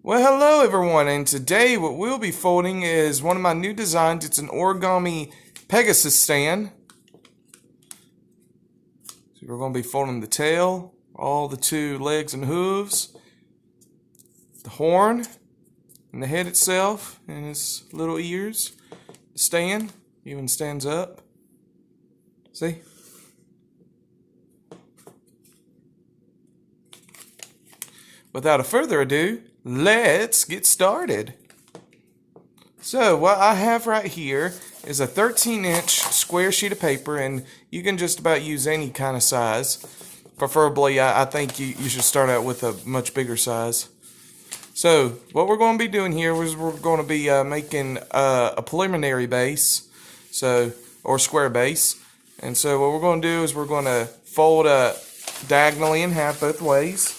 Well, hello everyone, and today what we'll be folding is one of my new designs. It's an origami Pegasus stand. So we're going to be folding the tail, all the two legs and hooves, the horn, and the head itself, and its little ears. The stand even stands up. See? Without a further ado, let's get started. So what I have right here is a 13-inch square sheet of paper, and you can just about use any kind of size. Preferably, I think you should start out with a much bigger size. So what we're going to be doing here is we're going to be making a preliminary base, or square base. And so what we're going to do is we're going to fold diagonally in half both ways.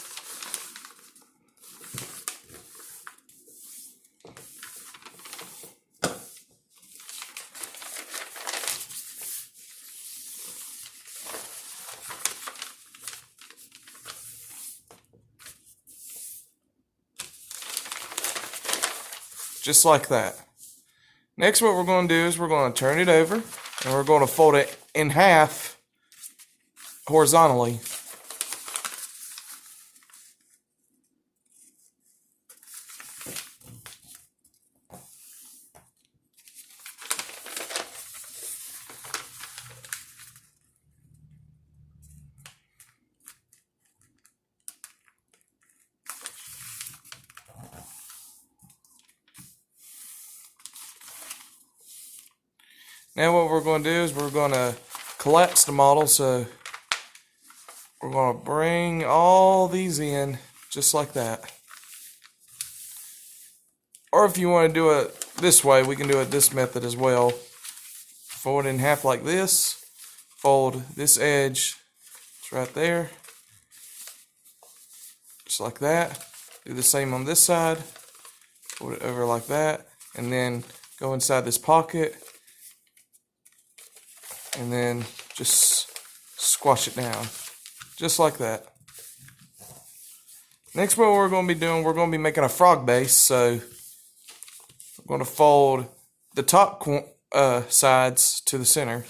Just like that. Next, what we're going to do is we're going to turn it over, and we're going to fold it in half horizontally. Now what we're going to do is we're going to collapse the model, so we're going to bring all these in just like that. Or if you want to do it this way, we can do it this method as well. Fold it in half like this, fold this edge, it's right there, just like that. Do the same on this side, fold it over like that, and then go inside this pocket, and then just squash it down, just like that. Next, what we're going to be doing, we're going to be making a frog base. So we're going to fold the top sides to the center.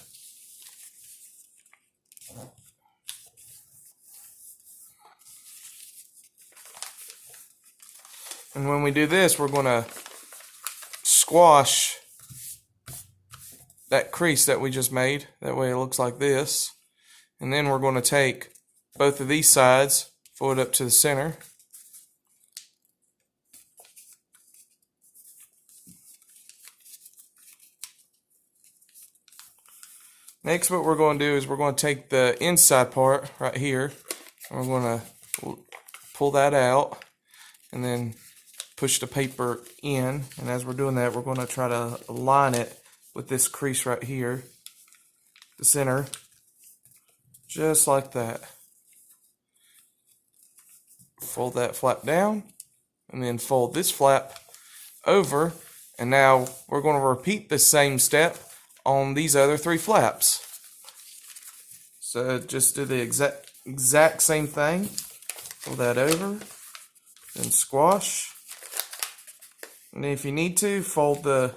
And when we do this, we're going to squash that crease that we just made. That way it looks like this. And then we're going to take both of these sides, fold it up to the center. Next, what we're going to do is we're going to take the inside part right here, and we're going to pull that out and then push the paper in. And as we're doing that, we're going to try to align it with this crease right here, the center, just like that. Fold that flap down, and then fold this flap over, and now we're going to repeat the same step on these other three flaps. So just do the exact same thing. Fold that over, then squash, and then if you need to, fold the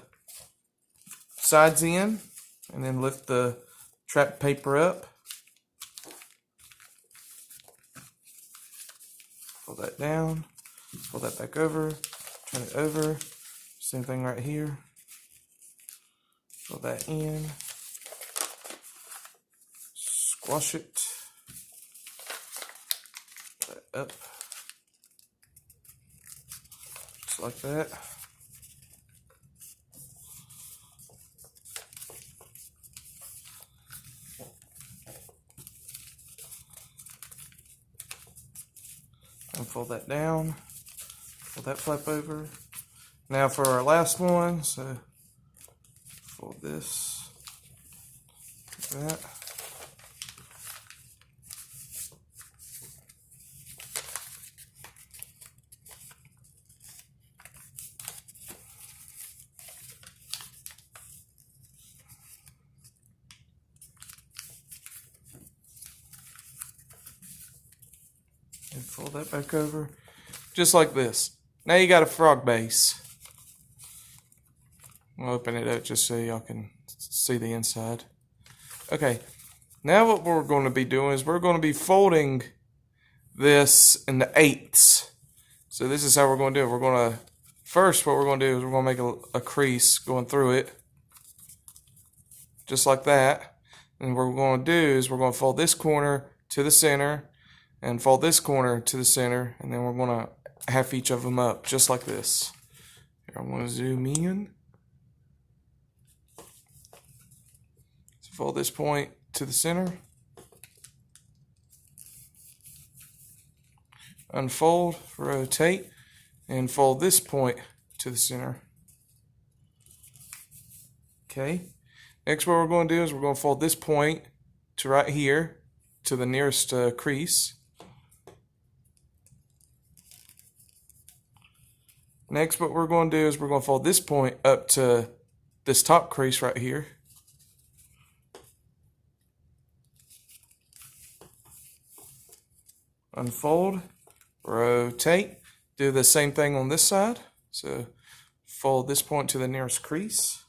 sides in, and then lift the trap paper up. Fold that down, fold that back over, turn it over, same thing right here. Fold that in, squash it, put that up, just like that. And fold that down, fold that flap over. Now for our last one, so fold this, like that. And fold that back over, just like this. Now you got a frog base. I'll open it up just so y'all can see the inside. Okay, now what we're going to be doing is we're going to be folding this into eighths. So this is how we're going to do it. We're going to, first what we're going to do is we're going to make a crease going through it. Just like that. And what we're going to do is we're going to fold this corner to the center and fold this corner to the center, and then we're going to half each of them up just like this. Here, I'm going to zoom in. So fold this point to the center. Unfold, rotate, and fold this point to the center. Okay. Next, what we're going to do is we're going to fold this point to right here to the nearest crease. Next, what we're going to do is we're going to fold this point up to this top crease right here. Unfold, rotate, do the same thing on this side. So fold this point to the nearest crease.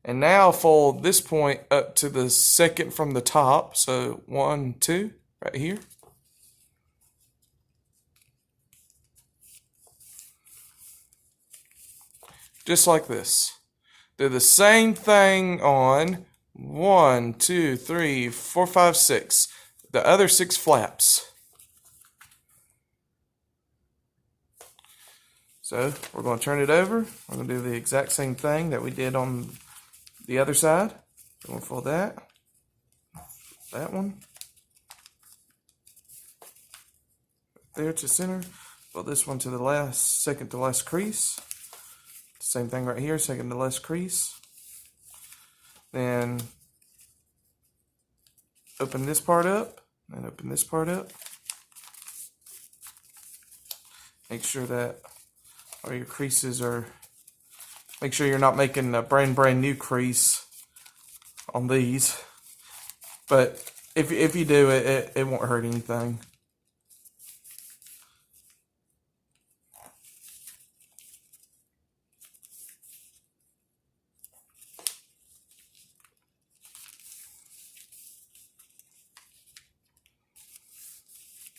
And now fold this point up to the second from the top. So 1, 2, right here. Just like this. Do the same thing on 1, 2, 3, 4, 5, 6. The other 6 flaps. So we're going to turn it over. We're going to do the exact same thing that we did on the other side. We're going to fold that one, there to center. Fold this one to the last, second to last crease. Same thing right here, second to last crease. Then open this part up, and open this part up. Make sure that all your creases are, make sure you're not making a brand new crease on these. But if you do, it won't hurt anything.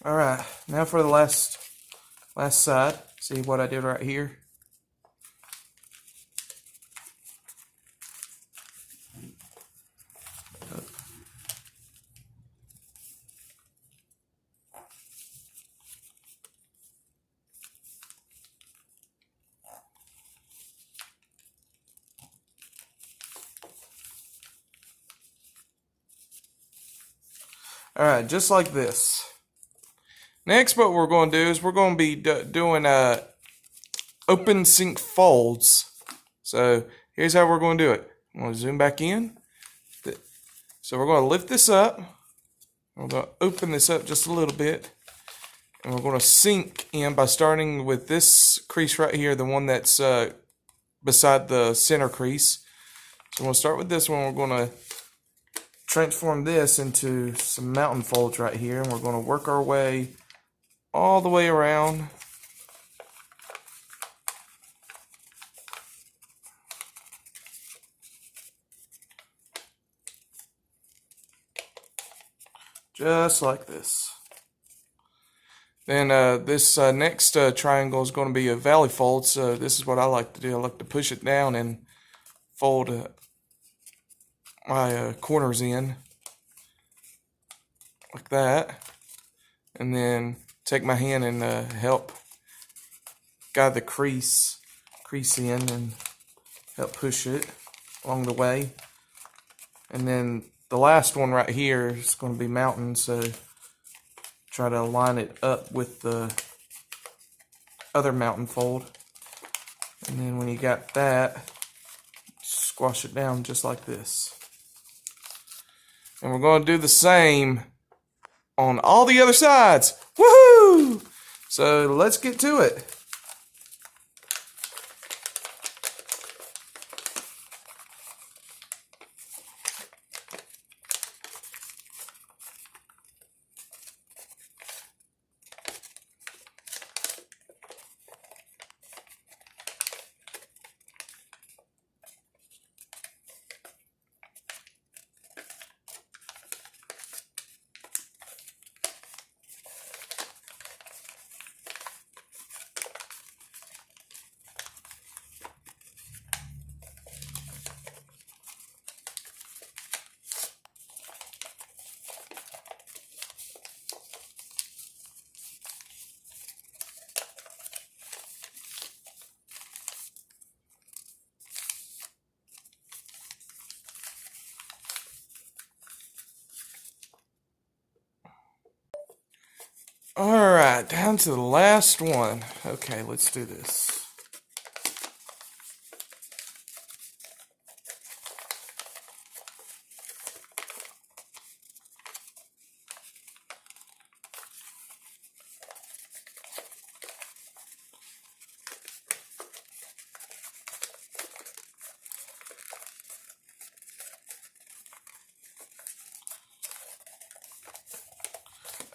All right, now for the last side. See what I did right here? All right, just like this. Next, what we're going to do is we're going to be doing open sync folds. So here's how we're going to do it. I'm going to zoom back in. So we're going to lift this up. We're going to open this up just a little bit. And we're going to sync in by starting with this crease right here, the one that's beside the center crease. So we'll start with this one. We're going to transform this into some mountain folds right here. And we're going to work our way all the way around. Just like this. Then this next triangle is going to be a valley fold. So this is what I like to do. I like to push it down and fold my corners in like that. And then take my hand and help guide the crease in and help push it along the way. And then the last one right here is going to be mountain, so try to line it up with the other mountain fold. And then when you got that, squash it down just like this. And we're going to do the same on all the other sides. Woohoo! So let's get to it. right, down to the last one. Okay, let's do this.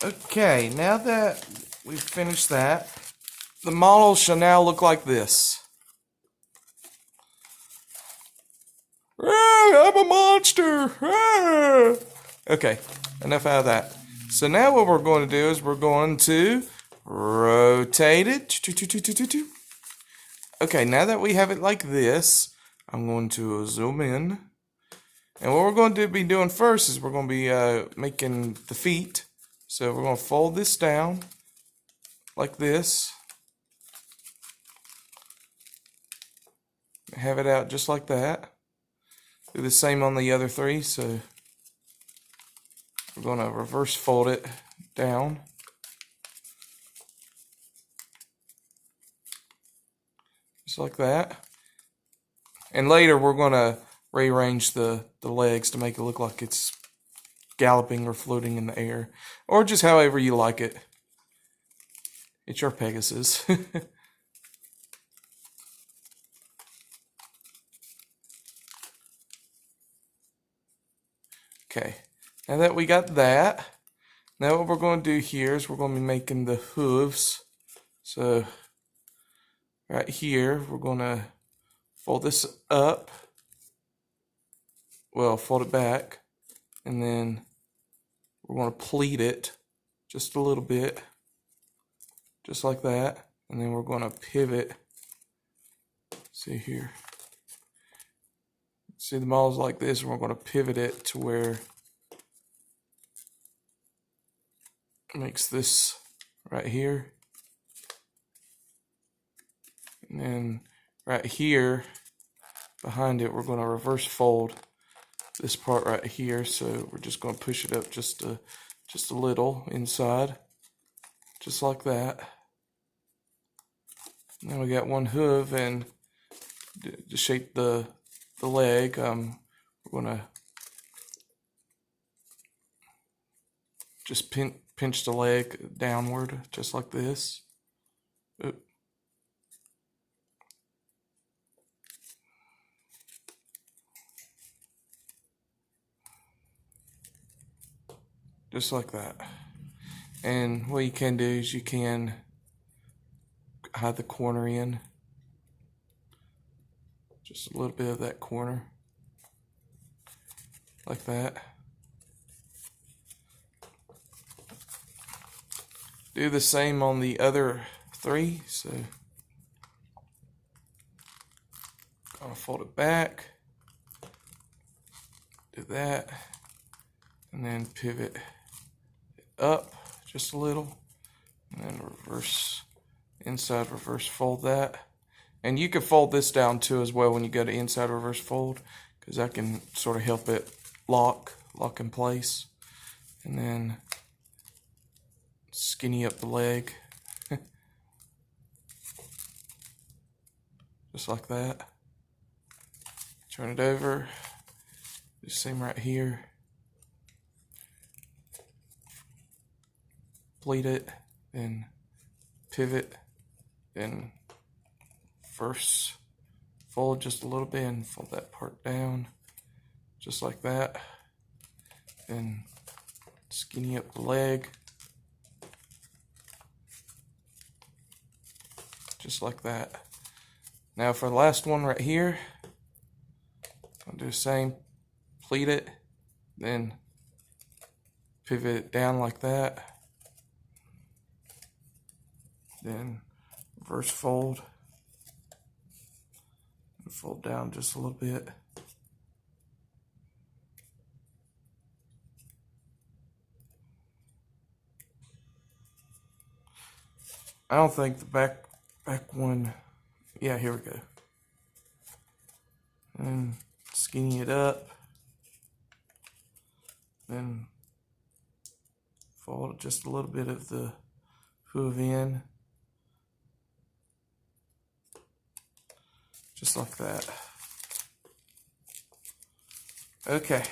Okay, now that we've finished that, the model shall now look like this. Ah, I'm a monster! Ah! Okay, enough out of that. So now what we're going to do is we're going to rotate it. Okay, now that we have it like this, I'm going to zoom in. And what we're going to be doing first is we're going to be making the feet. So we're going to fold this down like this. Have it out just like that. Do the same on the other three. So we're going to reverse fold it down. Just like that. And later we're going to rearrange the legs to make it look like it's galloping or floating in the air, or just however you like it. It's your Pegasus. Okay, now that we got that, now what we're going to do here is we're going to be making the hooves. So right here we're going to fold this up, well, fold it back, and then we're going to pleat it just a little bit, just like that. And then we're going to pivot. See here. See the model's like this, and we're going to pivot it to where it makes this right here. And then right here, behind it, we're going to reverse fold this part right here. So we're just going to push it up just a little inside, just like that. Now we got one hoof, and to shape the leg, we're going to just pinch the leg downward, just like this. Oop. Just like that. And what you can do is you can hide the corner in. Just a little bit of that corner. Like that. Do the same on the other three. So I'll fold it back. Do that. And then pivot it up just a little. And then reverse, inside reverse fold that. And you can fold this down too as well when you go to inside reverse fold, because that can sort of help it lock in place. And then skinny up the leg. Just like that. Turn it over. Do the same right here. Pleat it, then pivot, then first fold just a little bit and fold that part down, just like that. Then skinny up the leg, just like that. Now for the last one right here, I'll do the same, pleat it, then pivot it down like that, then reverse fold, and fold down just a little bit. I don't think the back one, yeah, here we go. And skinny it up, then fold just a little bit of the hoove in. Just like that. Okay.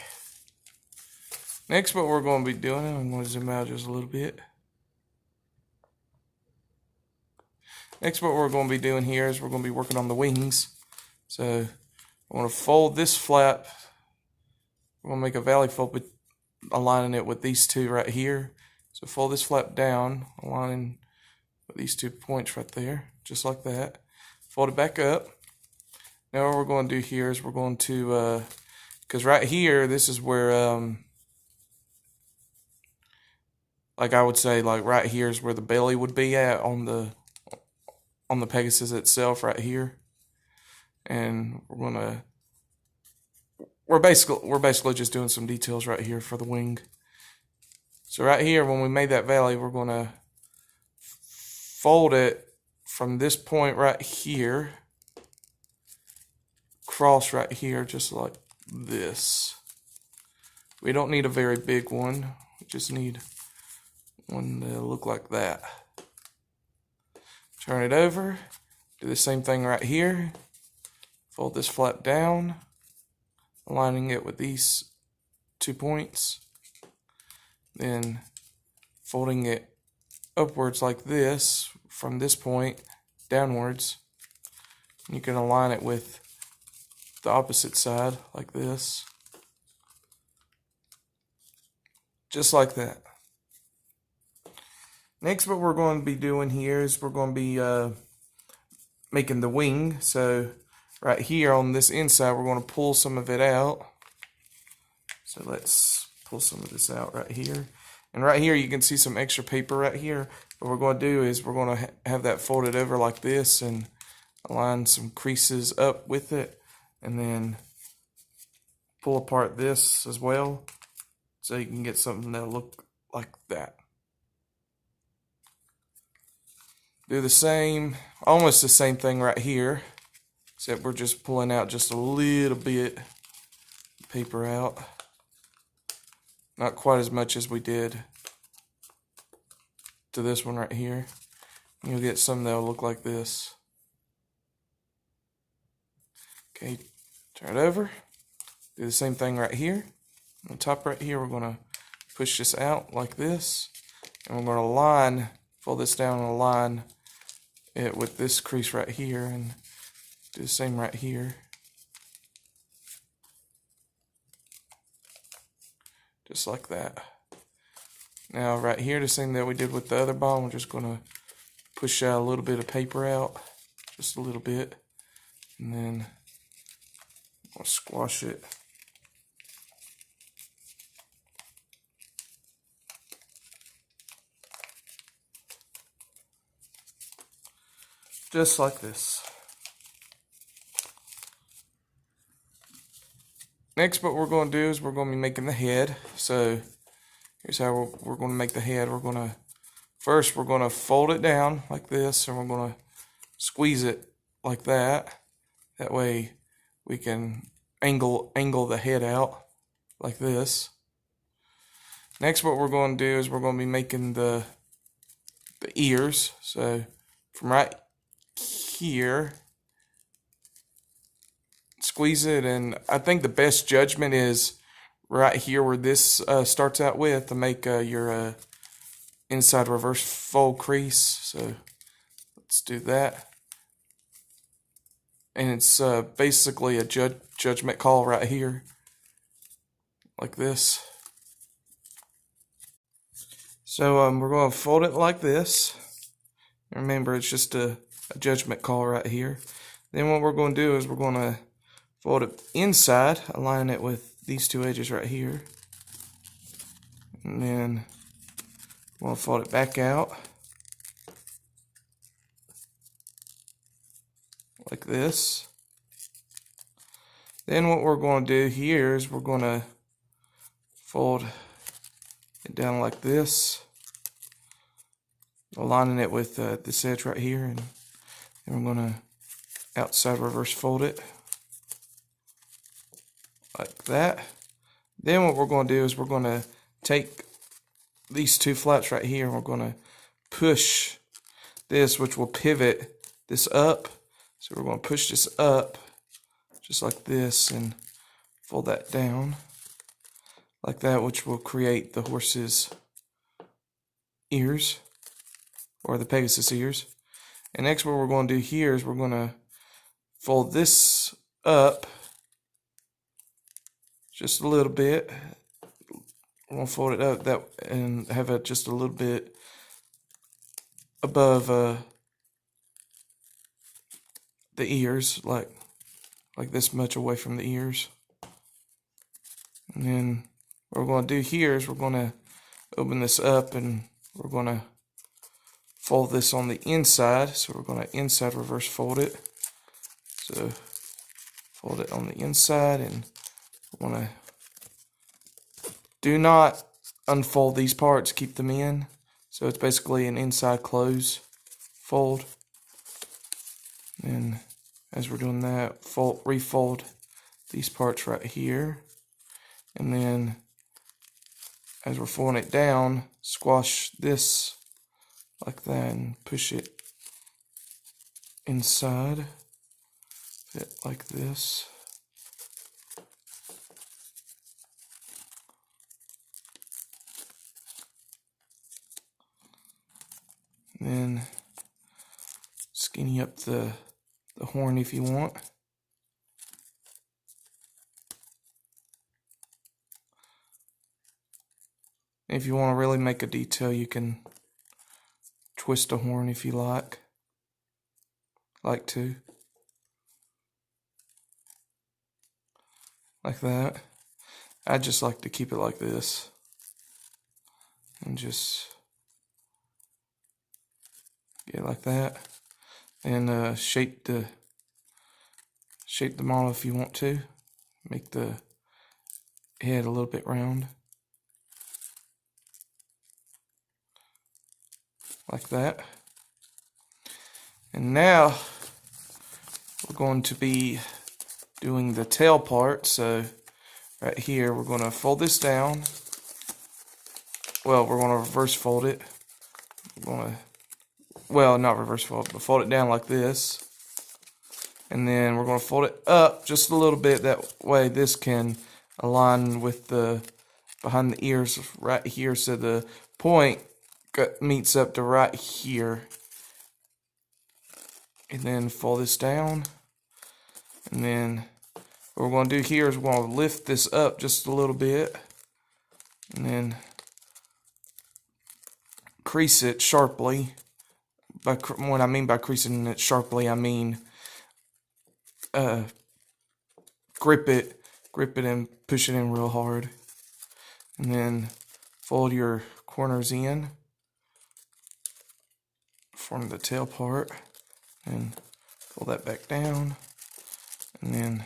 Next, what we're going to be doing, I'm going to zoom out just a little bit. Next, what we're going to be doing here is we're going to be working on the wings. So, I want to fold this flap. We're going to make a valley fold, but aligning it with these two right here. So, fold this flap down, aligning with these 2 points right there, just like that. Fold it back up. Now what we're going to do here is we're going to, because right here, this is where, like I would say, like right here is where the belly would be at on the Pegasus itself right here. And we're basically just doing some details right here for the wing. So right here, when we made that valley, we're going to fold it from this point right here, cross right here, just like this. We don't need a very big one. We just need one to look like that. Turn it over. Do the same thing right here. Fold this flap down, aligning it with these 2 points. Then folding it upwards like this from this point downwards. You can align it with the opposite side like this. Just like that. Next, what we're going to be doing here is we're going to be making the wing. So right here on this inside, we're going to pull some of it out. So let's pull some of this out right here. And right here, you can see some extra paper right here. What we're going to do is we're going to have that folded over like this and align some creases up with it. And then pull apart this as well, so you can get something that'll look like that. Do the same, almost the same thing right here, except we're just pulling out just a little bit of paper out. Not quite as much as we did to this one right here. You'll get something that'll look like this. Okay, turn it over. Do the same thing right here. On the top right here, we're going to push this out like this. And we're going to line, fold this down and align it with this crease right here. And do the same right here. Just like that. Now right here, the same that we did with the other ball, we're just going to push out a little bit of paper out. Just a little bit. And then I'll squash it. Just like this. Next, what we're going to do is we're going to be making the head. So here's how we're going to make the head. We're going to fold it down like this, and we're going to squeeze it like that. That way we can angle the head out like this. Next, what we're going to do is we're going to be making the ears. So from right here, squeeze it, and I think the best judgment is right here where this starts out with, to make your inside reverse fold crease. So let's do that. And it's basically a judgment call right here, like this. So we're going to fold it like this. Remember, it's just a judgment call right here. Then what we're going to do is we're going to fold it inside, align it with these two edges right here. And then we'll fold it back out like this. Then what we're going to do here is we're going to fold it down like this, aligning it with this edge right here, and then we're going to outside reverse fold it like that. Then what we're going to do is we're going to take these two flaps right here and we're going to push this, which will pivot this up. So we're going to push this up just like this and fold that down like that, which will create the horse's ears, or the Pegasus ears. And next what we're going to do here is we're going to fold this up just a little bit. We're going to fold it up that and have it just a little bit above the ears, like this much away from the ears. And then what we're going to do here is we're going to open this up and we're going to fold this on the inside. So we're going to inside reverse fold it. So fold it on the inside, and we're going to do not unfold these parts, keep them in. So it's basically an inside close fold. And as we're doing that, refold these parts right here. And then as we're folding it down, squash this like that and push it inside, fit like this. And then skinny up the horn if you want. If you want to really make a detail, you can twist a horn if you like to. Like that. I just like to keep it like this. And just get it like that. And shape the model if you want to. Make the head a little bit round. Like that. And now we're going to be doing the tail part. So right here we're going to fold this down. Well, we're going to reverse fold it. We're going to, well, not reverse fold, but fold it down like this. And then we're going to fold it up just a little bit. That way this can align with the behind the ears right here. So the point meets up to right here. And then fold this down. And then what we're going to do here is we're going to lift this up just a little bit. And then crease it sharply. What I mean by creasing it sharply, I mean grip it and push it in real hard. And then fold your corners in. Form the tail part and pull that back down, and then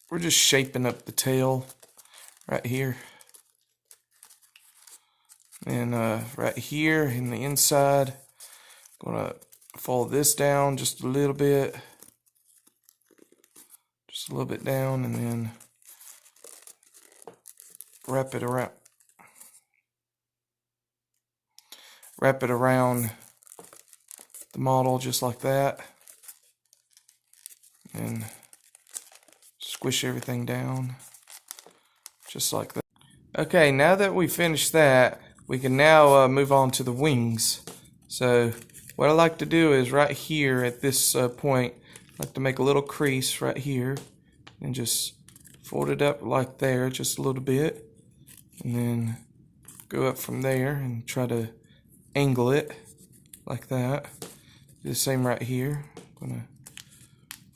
we're just shaping up the tail right here. And right here in the inside, I'm gonna fold this down just a little bit. Just a little bit down, and then wrap it around the model just like that, and squish everything down just like that. Okay, now that we finished that, we can now move on to the wings. So what I like to do is right here at this point, I like to make a little crease right here and just fold it up like there just a little bit, and then go up from there and try to angle it like that. Do the same right here. I'm gonna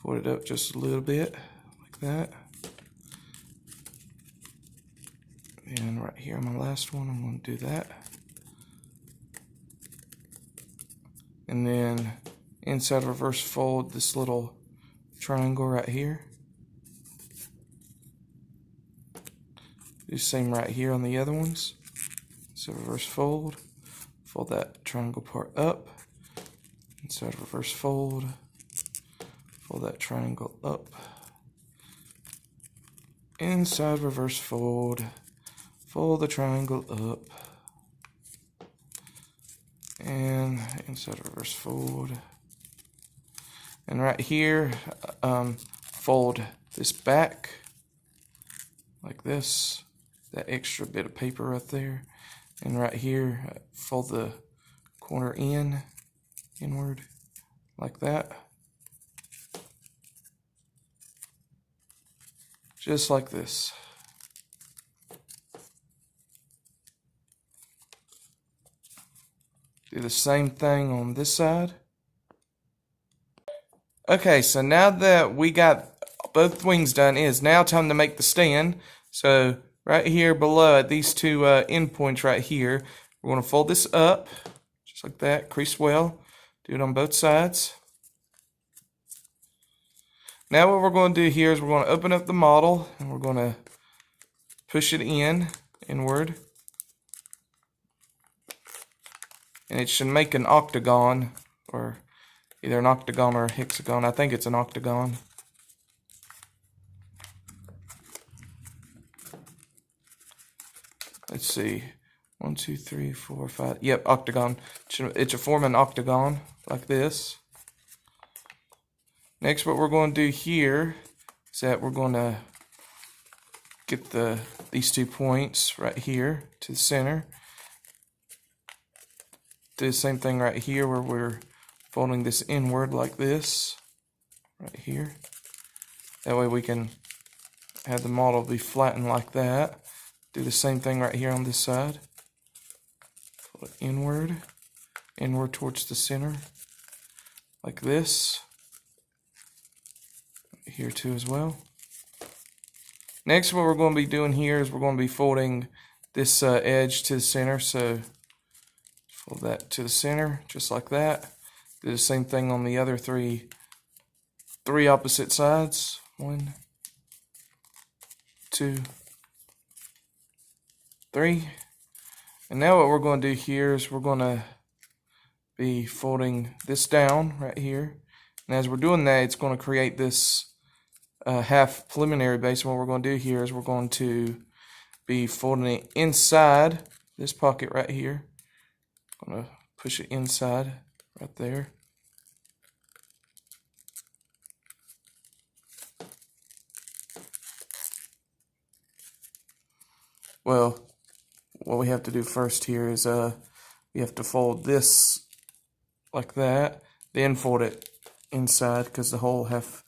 fold it up just a little bit like that. And right here on my last one, I'm going to do that. And then inside reverse fold this little triangle right here. Do the same right here on the other ones. So reverse fold that triangle part up. Inside reverse fold Fold that triangle up. Inside reverse fold. Fold the triangle up. And inside reverse fold. And right here, fold this back like this. That extra bit of paper right there. And right here, fold the corner inward, like that. Just like this. Do the same thing on this side. Okay, so now that we got both wings done, it is now time to make the stand. So right here below at these two end points right here, we're going to fold this up, just like that, crease well. Do it on both sides. Now what we're going to do here is we're going to open up the model and we're going to push it inward. And it should make an octagon, or either an octagon or a hexagon. I think it's an octagon. Let's see. 1, 2, 3, 4, 5. Yep, octagon. It should form an octagon like this. Next, what we're going to do here is that we're going to get these 2 points right here to the center. Do the same thing right here where we're folding this inward like this, right here. That way we can have the model be flattened like that. Do the same thing right here on this side. Fold it inward towards the center, like this. Here too as well. Next, what we're going to be doing here is we're going to be folding this edge to the center. So fold that to the center, just like that. Do the same thing on the other three opposite sides. 1, 2, 3. And now what we're going to do here is we're going to be folding this down right here. And as we're doing that, it's going to create this half preliminary base. And what we're going to do here is we're going to be folding it inside this pocket right here. I'm going to push it inside right there. Well, what we have to do first here is we have to fold this like that, then fold it inside because the whole half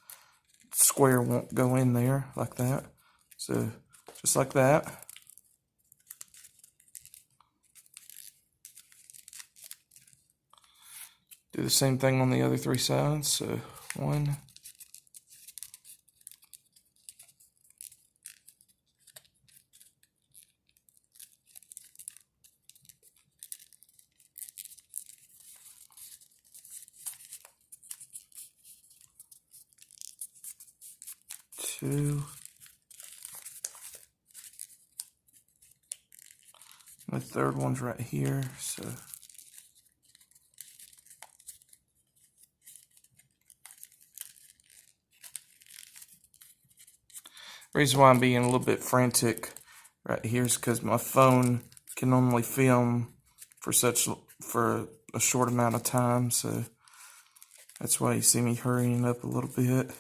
square won't go in there like that. So just like that. Do the same thing on the other 3 sides. So 1, 2. The third one's right here, so the reason why I'm being a little bit frantic right here is because my phone can only film for a short amount of time, so that's why you see me hurrying up a little bit.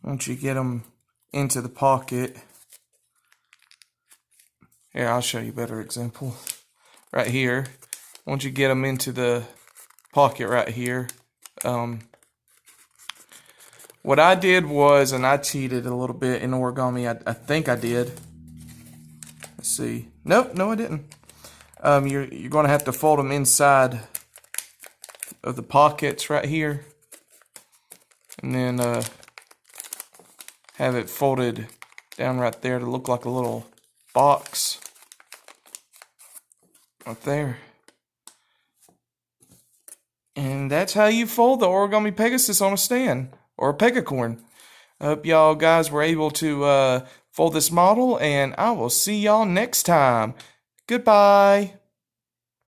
Once you get them into the pocket, here, I'll show you a better example. Right here, once you get them into the pocket right here, what I did was, and I cheated a little bit in origami, I think I did. Let's see. Nope, no I didn't. You're going to have to fold them inside of the pockets right here. And then have it folded down right there to look like a little box right there. And that's how you fold the Origami Pegasus on a stand, or a pegacorn. I hope y'all guys were able to for this model, and I will see y'all next time. Goodbye.